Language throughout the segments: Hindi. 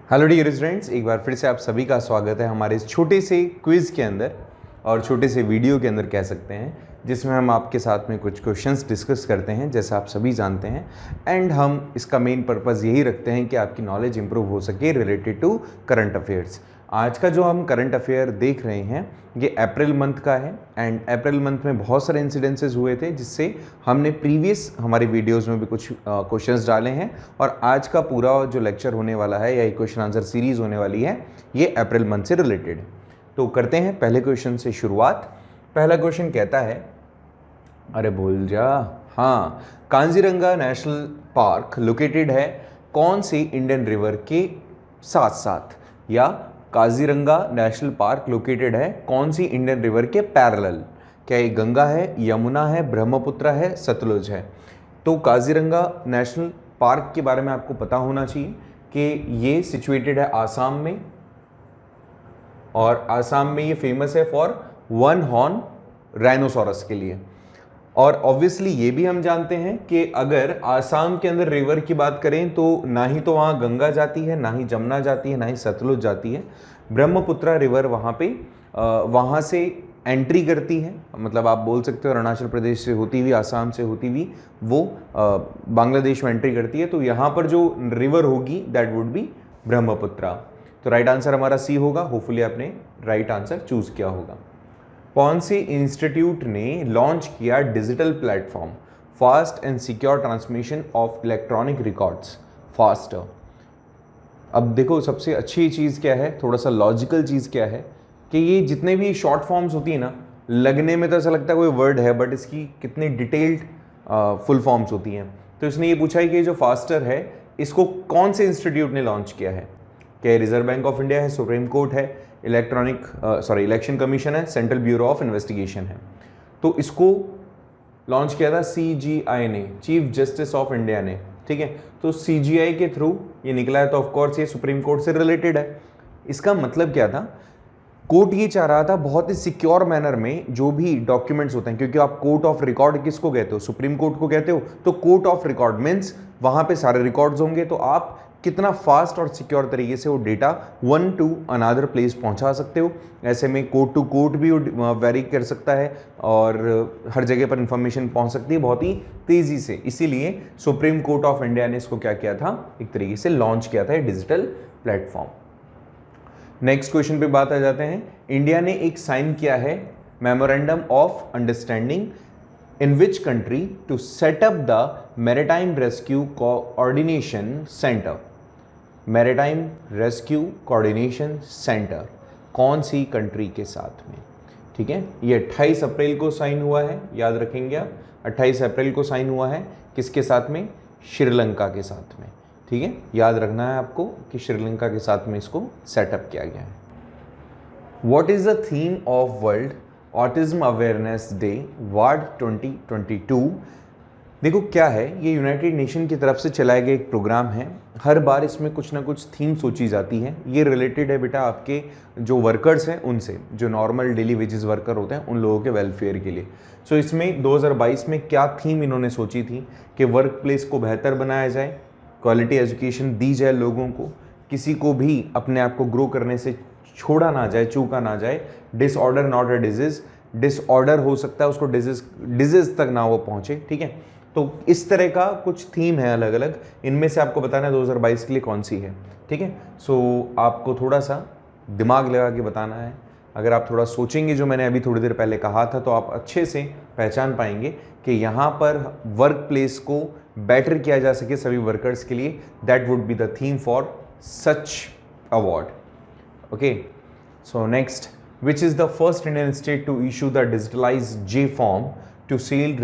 हेलो डियर फ्रेंड्स, एक बार फिर से आप सभी का स्वागत है हमारे इस छोटे से क्विज़ के अंदर और छोटे से वीडियो के अंदर कह सकते हैं, जिसमें हम आपके साथ में कुछ क्वेश्चंस डिस्कस करते हैं जैसा आप सभी जानते हैं। एंड हम इसका मेन पर्पज़ यही रखते हैं कि आपकी नॉलेज इंप्रूव हो सके रिलेटेड टू करंट अफेयर्स। आज का जो हम करंट अफेयर देख रहे हैं ये अप्रैल मंथ का है एंड अप्रैल मंथ में बहुत सारे इंसिडेंसेस हुए थे जिससे हमने प्रीवियस हमारी वीडियोस में भी कुछ क्वेश्चंस डाले हैं और आज का पूरा जो लेक्चर होने वाला है या क्वेश्चन आंसर सीरीज होने वाली है ये अप्रैल मंथ से रिलेटेड। तो करते हैं पहले क्वेश्चन से शुरुआत। पहला क्वेश्चन कहता है, अरे बोल जा, हाँ, कांजीरंगा नेशनल पार्क लोकेटेड है कौन सी इंडियन रिवर के साथ साथ, या काजीरंगा नेशनल पार्क लोकेटेड है कौन सी इंडियन रिवर के पैरेलल। क्या ये गंगा है, यमुना है, ब्रह्मपुत्र है, सतलुज है। तो काजीरंगा नेशनल पार्क के बारे में आपको पता होना चाहिए कि ये सिचुएटेड है आसाम में और आसाम में ये फेमस है फॉर वन हॉर्न राइनोसोरस के लिए। और ऑब्वियसली ये भी हम जानते हैं कि अगर आसाम के अंदर रिवर की बात करें तो ना ही तो वहाँ गंगा जाती है, ना ही जमुना जाती है, ना ही सतलुज जाती है। ब्रह्मपुत्र रिवर वहाँ से एंट्री करती है, मतलब आप बोल सकते हो अरुणाचल प्रदेश से होती हुई, आसाम से होती हुई वो बांग्लादेश में एंट्री करती है। तो यहाँ पर जो रिवर होगी दैट वुड बी ब्रह्मपुत्र। तो राइट आंसर हमारा सी होगा। होपफुली आपने राइट आंसर चूज किया होगा। कौन से इंस्टीट्यूट ने लॉन्च किया digital platform fast and secure transmission of electronic records faster. अब देखो सबसे अच्छी चीज़ क्या है, थोड़ा सा लॉजिकल चीज़ क्या है कि ये जितने भी शॉर्ट फॉर्म्स होती है ना, लगने में तो ऐसा लगता है कोई वर्ड है बट इसकी कितनी डिटेल्ड फुल फॉर्म्स होती हैं। तो इसने ये पूछा है कि जो फास्टर है इसको कौन से इंस्टीट्यूट ने लॉन्च किया है। क्या रिजर्व बैंक ऑफ इंडिया है, सुप्रीम कोर्ट है, इलेक्शन कमीशन है, सेंट्रल ब्यूरो ऑफ इन्वेस्टिगेशन है। तो इसको लॉन्च किया था CGI ने, चीफ जस्टिस ऑफ इंडिया ने, ठीक है। तो CGI के थ्रू ये निकला है तो ऑफकोर्स ये सुप्रीम कोर्ट से रिलेटेड है। इसका मतलब क्या था, कोर्ट ये चाह रहा था बहुत ही सिक्योर मैनर में जो भी डॉक्यूमेंट्स होते हैं, क्योंकि आप कोर्ट ऑफ रिकॉर्ड किसको कहते हो, सुप्रीम कोर्ट को कहते हो। तो कोर्ट ऑफ रिकॉर्ड मीन्स वहां पे सारे रिकॉर्ड्स होंगे, तो आप कितना फास्ट और सिक्योर तरीके से वो data one two another place पहुंचा सकते हो। ऐसे में कोर्ट टू कोर्ट भी वेरी कर सकता है और हर जगह पर इंफॉर्मेशन पहुंच सकती है बहुत ही तेज़ी से। इसीलिए सुप्रीम कोर्ट ऑफ इंडिया ने इसको क्या किया था, एक तरीके से लॉन्च किया था डिजिटल प्लेटफॉर्म। नेक्स्ट क्वेश्चन पे बात आ जाते हैं। इंडिया ने एक साइन किया है memorandum of understanding in which country to set up the Maritime Rescue Coordination Center। Maritime Rescue Coordination Center कौन सी कंट्री के साथ में, ठीक है। ये 28 अप्रैल को साइन हुआ है, याद रखेंगे आप। 28 अप्रैल को साइन हुआ है किसके साथ में, श्रीलंका के साथ में, ठीक है। याद रखना है आपको कि श्रीलंका के साथ में इसको सेटअप किया गया है। What is the theme of world autism awareness day ward 2022। देखो क्या है, ये यूनाइटेड नेशन की तरफ से चलाया गया एक प्रोग्राम है। हर बार इसमें कुछ ना कुछ थीम सोची जाती है। ये रिलेटेड है बेटा आपके जो वर्कर्स हैं उनसे, जो नॉर्मल डेली वेजेस वर्कर होते हैं उन लोगों के वेलफेयर के लिए। सो इसमें 2022 में क्या थीम इन्होंने सोची थी कि वर्क प्लेस को बेहतर बनाया जाए, क्वालिटी एजुकेशन दी जाए लोगों को, किसी को भी अपने आप को ग्रो करने से छोड़ा ना जाए, चूका ना जाए। Disorder not a disease, disorder हो सकता है उसको डिजीज तक ना वो पहुंचे, ठीक है। तो इस तरह का कुछ थीम है अलग अलग, इनमें से आपको बताना है 2022 के लिए कौन सी है, ठीक है। सो आपको थोड़ा सा दिमाग लगा के बताना है। अगर आप थोड़ा सोचेंगे जो मैंने अभी थोड़ी देर पहले कहा था तो आप अच्छे से पहचान पाएंगे कि यहाँ पर वर्क प्लेस को बेटर किया जा सके सभी वर्कर्स के लिए। That would be the theme for such award. Okay, so next, which is the first Indian state to issue the digitalized J-form to sale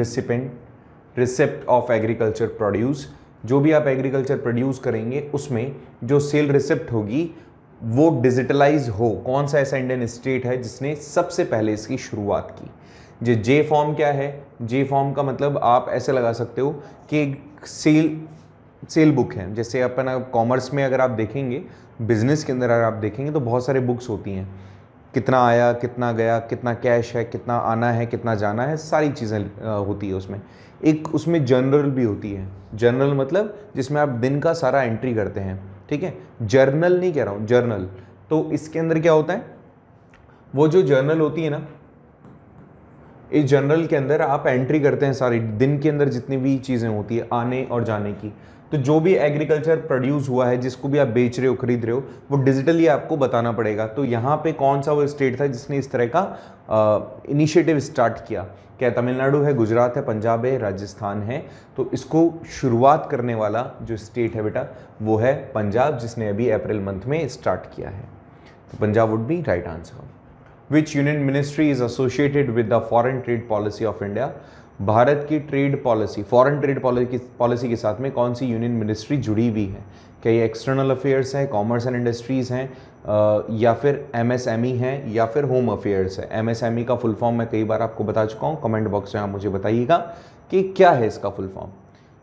receipt of agriculture produce। जो भी आप एग्रीकल्चर प्रोड्यूस करेंगे उसमें जो सेल रिसिप्ट होगी वो डिजिटलाइज हो। कौन सा ऐसा इंडियन स्टेट है जिसने सबसे पहले इसकी शुरुआत की। जे फॉर्म क्या है, जे फॉर्म का मतलब आप ऐसे लगा सकते हो कि सेल बुक है। जैसे अपन कॉमर्स में अगर आप देखेंगे, बिजनेस के अंदर अगर आप देखेंगे तो बहुत सारे बुक्स होती हैं, कितना आया, कितना गया, कितना कैश है, कितना आना है, कितना जाना है, सारी चीज़ें होती है उसमें। एक उसमें जर्नल भी होती है। जर्नल मतलब जिसमें आप दिन का सारा एंट्री करते हैं, ठीक है, जर्नल नहीं कह रहा हूँ, जर्नल। तो इसके अंदर क्या होता है, वो जो जर्नल होती है ना, इस जर्नल के अंदर आप एंट्री करते हैं सारी दिन के अंदर जितनी भी चीज़ें होती है आने और जाने की। तो जो भी एग्रीकल्चर प्रोड्यूस हुआ है, जिसको भी आप बेच रहे हो, खरीद रहे हो, वो डिजिटली आपको बताना पड़ेगा। तो यहाँ पे कौन सा वो स्टेट था जिसने इस तरह का इनिशिएटिव स्टार्ट किया? क्या तमिलनाडु है, गुजरात है, पंजाब है, राजस्थान है? तो इसको शुरुआत करने वाला जो स्टेट है बेटा वो है पंजाब, जिसने अभी अप्रैल मंथ में स्टार्ट किया है। तो Punjab would be right answer. Which union ministry is associated with the foreign trade policy of India? Bharat की trade policy, foreign trade policy के साथ में कौन सी यूनियन मिनिस्ट्री जुड़ी हुई है? क्या ये एक्सटर्नल अफेयर्स है, कॉमर्स एंड इंडस्ट्रीज़ हैं, या फिर एमएसएमई है, या फिर होम अफेयर्स है? एमएसएमई का फुल फॉर्म मैं कई बार आपको बता चुका हूँ, कमेंट बॉक्स में आप मुझे बताइएगा कि क्या है इसका full form.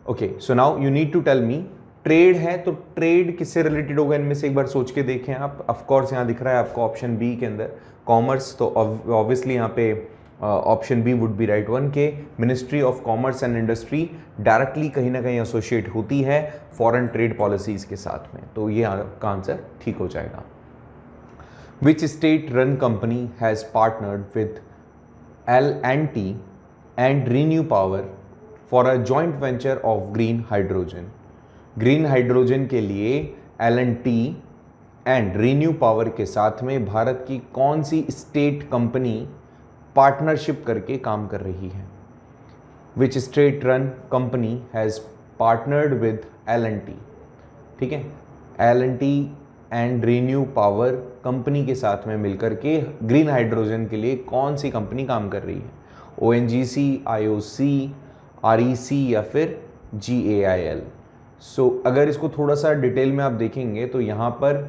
Okay, so now you need to tell me. Trade है तो ट्रेड किससे रिलेटेड होगा, इनमें से एक बार सोच के देखें आप। ऑफकोर्स यहाँ दिख रहा है आपको ऑप्शन बी के अंदर कॉमर्स, तो ऑब्वियसली यहाँ पे option B would be right one के ministry of commerce and industry directly कहीं ना कहीं एसोसिएट होती है फॉरेन ट्रेड पॉलिसीज के साथ में। तो ये आपका आंसर ठीक हो जाएगा। Which state run company has partnered with L&T and renew power for a joint venture of green hydrogen? Green hydrogen के लिए L&T एंड रीन्यू पावर के साथ में भारत की कौन सी स्टेट कंपनी पार्टनरशिप करके काम कर रही है? Which state run company has partnered with L&T? ठीक है, L&T and renew power company के साथ में मिलकर के ग्रीन हाइड्रोजन के लिए कौन सी कंपनी काम कर रही है? ONGC, IOC, REC या फिर GAIL? सो अगर इसको थोड़ा सा डिटेल में आप देखेंगे तो यहाँ पर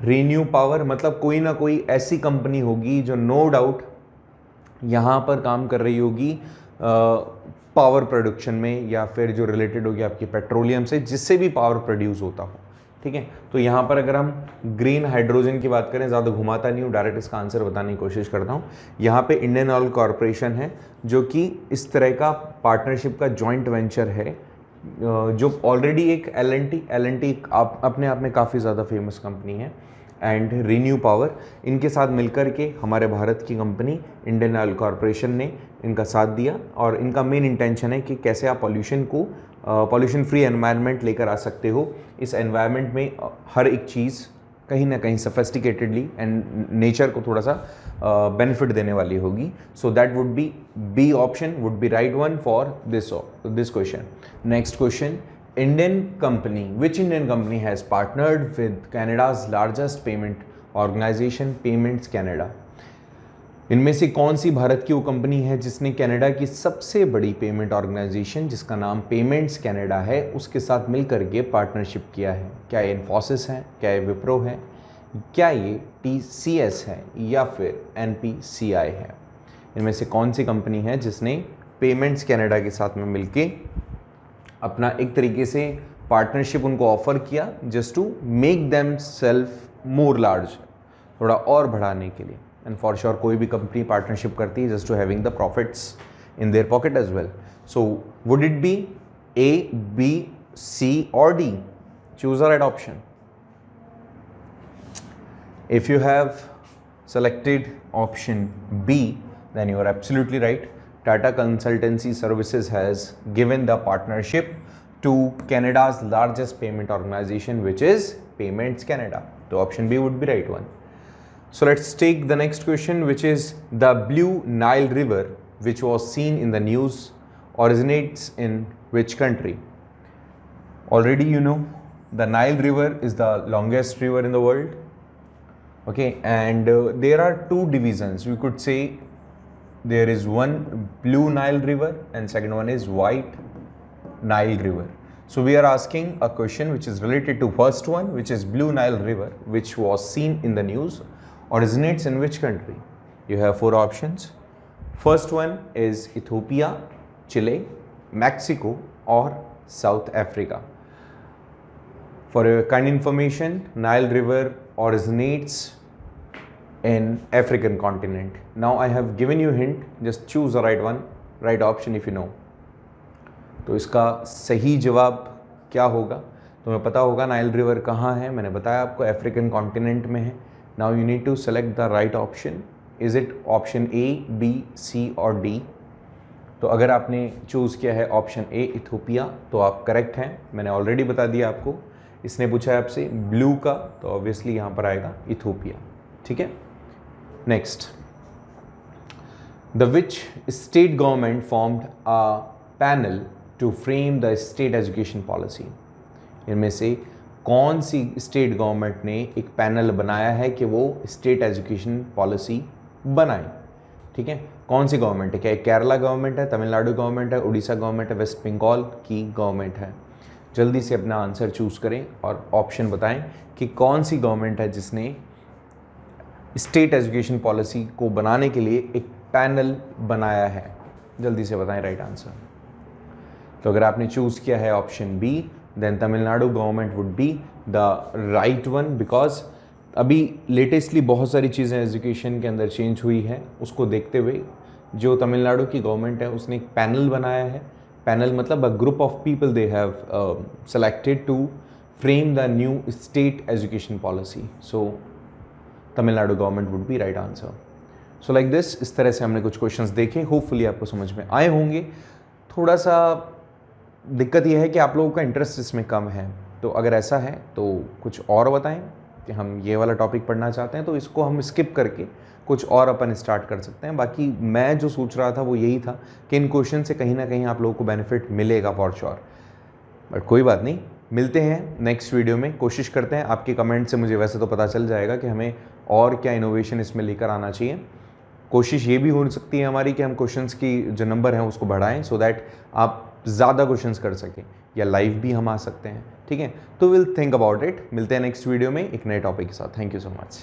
रीन्यू पावर मतलब कोई ना कोई ऐसी कंपनी होगी जो नो डाउट यहाँ पर काम कर रही होगी पावर प्रोडक्शन में, या फिर जो रिलेटेड होगी आपकी पेट्रोलियम से, जिससे भी पावर प्रोड्यूस होता हो। ठीक है, तो यहाँ पर अगर हम ग्रीन हाइड्रोजन की बात करें, ज़्यादा घुमाता नहीं हूँ, डायरेक्ट इसका आंसर बताने की कोशिश करता हूँ। यहाँ पे इंडियन ऑयल कॉरपोरेशन है जो कि इस तरह का पार्टनरशिप का जॉइंट वेंचर है, जो ऑलरेडी एक L&T अपने आप में काफ़ी ज़्यादा फेमस कंपनी है, एंड रीन्यू पावर, इनके साथ मिलकर के हमारे भारत की कंपनी इंडियन ऑयल कॉरपोरेशन ने इनका साथ दिया। और इनका मेन इंटेंशन है कि कैसे आप पॉल्यूशन फ्री एनवायरनमेंट लेकर आ सकते हो। इस एनवायरनमेंट में हर एक चीज़ कहीं ना कहीं सोफिस्टिकेटेडली एंड नेचर को थोड़ा सा बेनिफिट देने वाली होगी। So that would be B option would be right one for this question. Next question, which Indian company has partnered with Canada's largest payment organization, Payments Canada? इनमें से कौन सी भारत की वो कंपनी है जिसने कनाडा की सबसे बड़ी पेमेंट ऑर्गेनाइजेशन जिसका नाम पेमेंट्स कनाडा है उसके साथ मिलकर के पार्टनरशिप किया है? क्या ये इन्फोसिस है, क्या ये विप्रो है, क्या ये TCS है, या फिर NPCI है? इनमें से कौन सी कंपनी है जिसने पेमेंट्स कनाडा के साथ में मिलके अपना एक तरीके से पार्टनरशिप उनको ऑफर किया just to make them self more large, थोड़ा और बढ़ाने के लिए? एंड फॉर श्योर कोई भी कंपनी पार्टनरशिप करती है just to having the profits in their pocket as well. So would it be A, B, C or D? Choose the right option. If you have selected option B, then you are absolutely right. Tata Consultancy Services has given the partnership to Canada's largest payment organization, which is Payments Canada. So option B would be right one. So let's take the next question, which is the Blue Nile River, which was seen in the news, originates in which country? Already you know the Nile River is the longest river in the world. Okay, and there are two divisions. We could say there is one Blue Nile River and second one is White Nile River. So we are asking a question which is related to first one, which is Blue Nile River, which was seen in the news, originates in which country? You have four options. First one is Ethiopia, Chile, Mexico or South Africa. For your kind information, Nile River originates in African continent. Now I have given you hint, just choose the right one, right option if you know. तो इसका सही जवाब क्या होगा? तुम्हें पता होगा नाइल रिवर कहाँ है, मैंने बताया आपको अफ्रीकन कॉन्टिनेंट में है। Now you need to select the right option. Is it option A, B, C और डी? तो अगर आपने चूज़ किया है ऑप्शन ए इथोपिया तो आप करेक्ट हैं। मैंने ऑलरेडी बता दिया आपको, इसने पूछा है आपसे ब्लू का, तो ऑब्वियसली यहाँ पर आएगा इथोपिया। ठीक है, next, the which state government formed a panel to frame the state education policy? इनमें से कौन सी स्टेट गवर्नमेंट ने एक पैनल बनाया है कि वो स्टेट एजुकेशन पॉलिसी बनाए? ठीक है, कौन सी गवर्नमेंट है? क्या केरला गवर्नमेंट है, तमिलनाडु गवर्नमेंट है, उड़ीसा गवर्नमेंट है, वेस्ट बंगाल की गवर्नमेंट है? जल्दी से अपना आंसर चूज़ करें और ऑप्शन बताएं कि कौन सी गवर्नमेंट है जिसने स्टेट एजुकेशन पॉलिसी को बनाने के लिए एक पैनल बनाया है। जल्दी से बताएं राइट आंसर। तो अगर आपने चूज़ किया है option B, then Tamil Nadu government would be the right one, because अभी लेटेस्टली बहुत सारी चीज़ें एजुकेशन के अंदर चेंज हुई है, उसको देखते हुए जो तमिलनाडु की गवर्नमेंट है उसने एक पैनल बनाया है। पैनल मतलब a group of people they have selected to frame the new state education policy. So Tamil Nadu government would be right answer. So like this, इस तरह से हमने कुछ क्वेश्चंस देखे, होपफुली आपको समझ में आए होंगे। थोड़ा सा दिक्कत यह है कि आप लोगों का इंटरेस्ट इसमें कम है, तो अगर ऐसा है तो कुछ और बताएं कि हम ये वाला टॉपिक पढ़ना चाहते हैं, तो इसको हम स्किप करके कुछ और अपन स्टार्ट कर सकते हैं। बाकी मैं जो सोच रहा था वो यही था कि इन क्वेश्चन से कहीं ना कहीं आप लोगों को बेनिफिट मिलेगा फॉर श्योर, बट कोई बात नहीं, मिलते हैं नेक्स्ट वीडियो में। कोशिश करते हैं, आपके कमेंट से मुझे वैसे तो पता चल जाएगा कि हमें और क्या इनोवेशन इसमें लेकर आना चाहिए। कोशिश ये भी हो सकती है हमारी कि हम क्वेश्चंस की जो नंबर हैं उसको बढ़ाएं, सो दैट आप ज़्यादा क्वेश्चंस कर सकें, या लाइव भी हम आ सकते हैं। ठीक है, तो विल थिंक अबाउट इट। मिलते हैं नेक्स्ट वीडियो में एक नए टॉपिक के साथ। Thank you so much.